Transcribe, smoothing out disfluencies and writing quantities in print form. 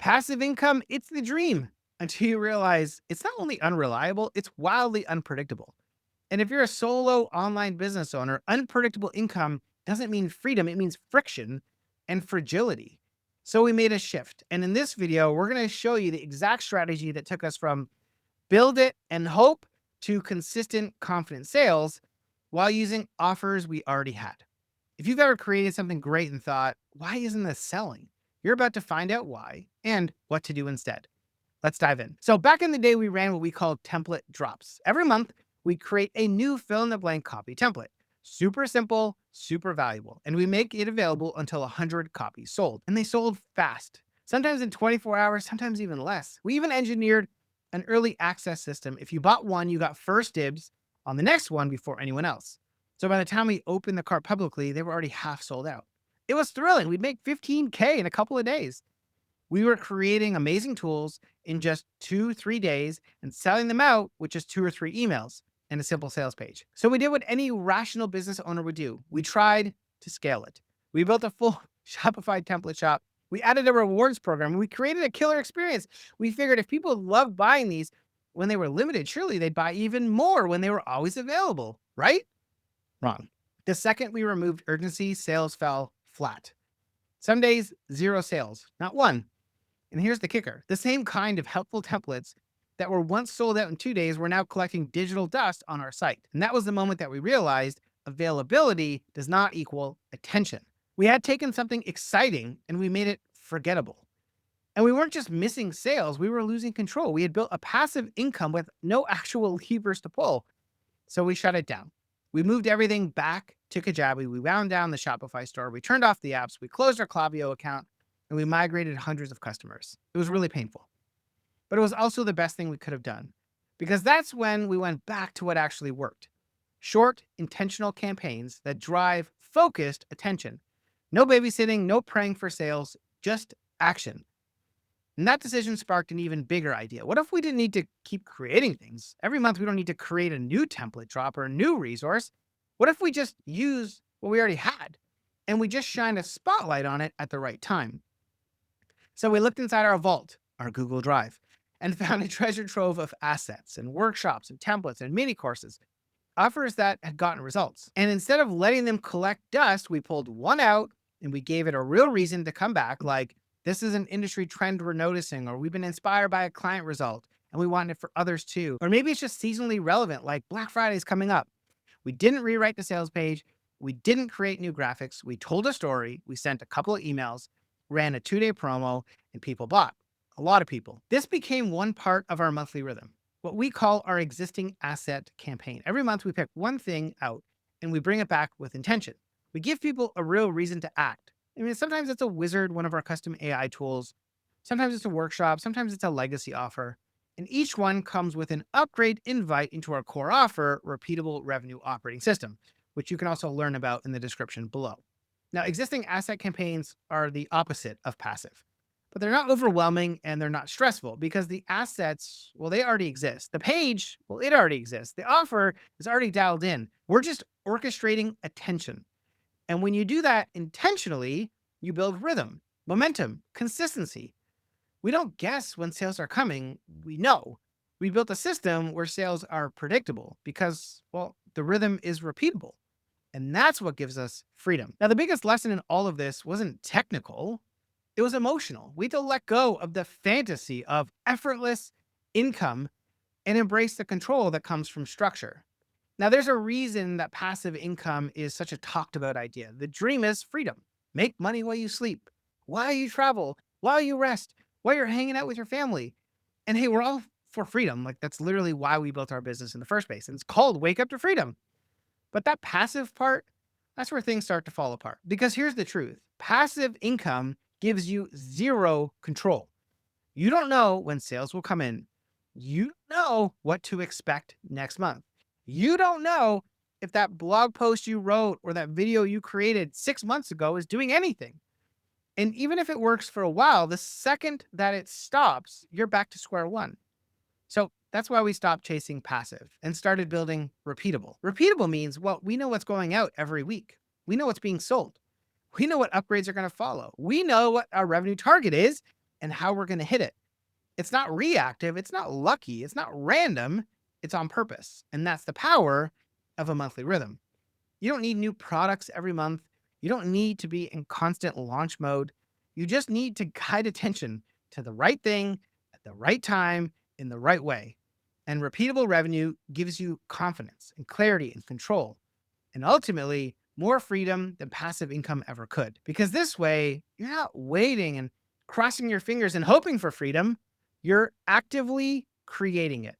Passive income, it's the dream until you realize it's not only unreliable, it's wildly unpredictable. And if you're a solo online business owner, unpredictable income doesn't mean freedom, it means friction and fragility. So we made a shift. And in this video, we're going to show you the exact strategy that took us from build it and hope to consistent, confident sales while using offers we already had. If you've ever created something great and thought, why isn't this selling? You're about to find out why and what to do instead. Let's dive in. So back in the day, we ran what we called template drops. Every month, we create a new fill in the blank copy template. Super simple, super valuable. And we make it available until 100 copies sold. And they sold fast, sometimes in 24 hours, sometimes even less. We even engineered an early access system. If you bought one, you got first dibs on the next one before anyone else. So by the time we opened the cart publicly, they were already half sold out. It was thrilling. We'd make 15K in a couple of days. We were creating amazing tools in just 2-3 days and selling them out with just 2 or 3 emails and a simple sales page. So we did what any rational business owner would do. We tried to scale it. We built a full Shopify template shop. We added a rewards program. We created a killer experience. We figured if people loved buying these when they were limited, surely they'd buy even more when they were always available, right? Wrong. The second we removed urgency, sales fell flat. Some days, 0 sales, not one. And here's the kicker. The same kind of helpful templates that were once sold out in 2 days were now collecting digital dust on our site. And that was the moment that we realized availability does not equal attention. We had taken something exciting and we made it forgettable. And we weren't just missing sales, we were losing control. We had built a passive income with no actual levers to pull. So we shut it down. We moved everything back to Kajabi. We wound down the Shopify store. We turned off the apps. We closed our Klaviyo account and we migrated hundreds of customers. It was really painful, but it was also the best thing we could have done because that's when we went back to what actually worked. Short, intentional campaigns that drive focused attention. No babysitting, no praying for sales, just action. And that decision sparked an even bigger idea. What if we didn't need to keep creating things? Every month, we don't need to create a new template drop or a new resource. What if we just use what we already had and we just shine a spotlight on it at the right time? So we looked inside our vault, our Google Drive, and found a treasure trove of assets and workshops and templates and mini courses, offers that had gotten results. And instead of letting them collect dust, we pulled one out and we gave it a real reason to come back, like, this is an industry trend we're noticing, or we've been inspired by a client result and we want it for others too. Or maybe it's just seasonally relevant, like Black Friday is coming up. We didn't rewrite the sales page. We didn't create new graphics. We told a story. We sent a couple of emails, ran a 2-day promo, and people bought. A lot of people. This became one part of our monthly rhythm, what we call our existing asset campaign. Every month we pick one thing out and we bring it back with intention. We give people a real reason to act. I mean, sometimes it's a wizard, one of our custom AI tools. Sometimes it's a workshop. Sometimes it's a legacy offer. And each one comes with an upgrade invite into our core offer, Repeatable Revenue Operating System, which you can also learn about in the description below. Now, existing asset campaigns are the opposite of passive, but they're not overwhelming and they're not stressful because the assets, well, they already exist. The page, well, it already exists. The offer is already dialed in. We're just orchestrating attention. And when you do that intentionally, you build rhythm, momentum, consistency. We don't guess when sales are coming. We know. We built a system where sales are predictable because, well, the rhythm is repeatable. And that's what gives us freedom. Now, the biggest lesson in all of this wasn't technical. It was emotional. We had to let go of the fantasy of effortless income and embrace the control that comes from structure. Now, there's a reason that passive income is such a talked about idea. The dream is freedom. Make money while you sleep, while you travel, while you rest, while you're hanging out with your family. And hey, we're all for freedom. Like, that's literally why we built our business in the first place. And it's called Wake Up to Freedom. But that passive part, that's where things start to fall apart. Because here's the truth. Passive income gives you zero control. You don't know when sales will come in. You don't know what to expect next month. You don't know if that blog post you wrote or that video you created 6 months ago is doing anything. And even if it works for a while, the second that it stops, you're back to square one. So that's why we stopped chasing passive and started building repeatable. Repeatable means, well, we know what's going out every week. We know what's being sold. We know what upgrades are going to follow. We know what our revenue target is, and how we're going to hit it. It's not reactive, it's not lucky, it's not random, it's on purpose. And that's the power of a monthly rhythm. You don't need new products every month. You don't need to be in constant launch mode. You just need to guide attention to the right thing at the right time in the right way. And repeatable revenue gives you confidence and clarity and control, and ultimately more freedom than passive income ever could. Because this way, you're not waiting and crossing your fingers and hoping for freedom. You're actively creating it.